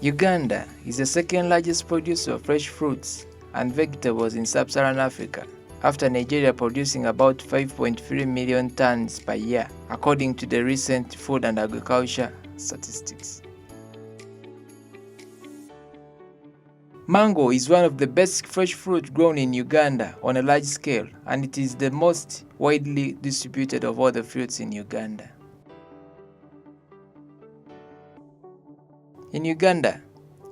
Uganda is the second largest producer of fresh fruits and vegetables in sub-Saharan Africa, after Nigeria producing about 5.3 million tons per year, according to the recent Food and Agriculture statistics. Mango is one of the best fresh fruit grown in Uganda on a large scale, and it is the most widely distributed of all the fruits in Uganda. In Uganda,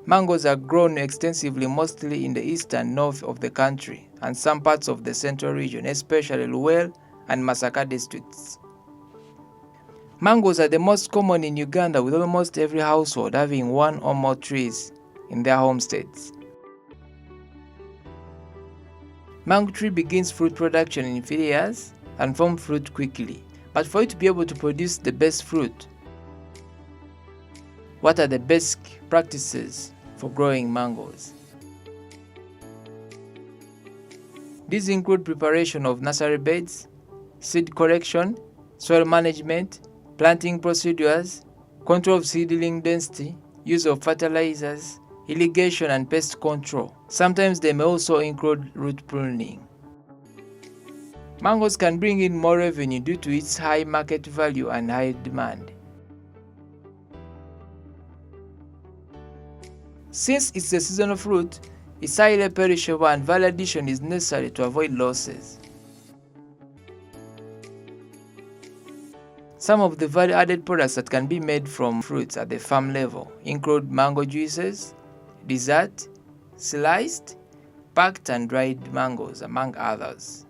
mangoes are grown extensively mostly in the east and north of the country and some parts of the central region, especially Luwero and Masaka districts. Mangoes are the most common in Uganda, with almost every household having one or more trees in their homesteads. Mango tree begins fruit production in 3 years and forms fruit quickly. But for you to be able to produce the best fruit, what are the best practices for growing mangoes? These include preparation of nursery beds, seed collection, soil management, planting procedures, control of seedling density, use of fertilizers, irrigation and pest control. Sometimes they may also include root pruning. Mangoes can bring in more revenue due to its high market value and high demand. Since it's a seasonal fruit, it's highly perishable and value addition is necessary to avoid losses. Some of the value-added products that can be made from fruits at the farm level include mango juices, dessert, sliced, packed and dried mangoes, among others.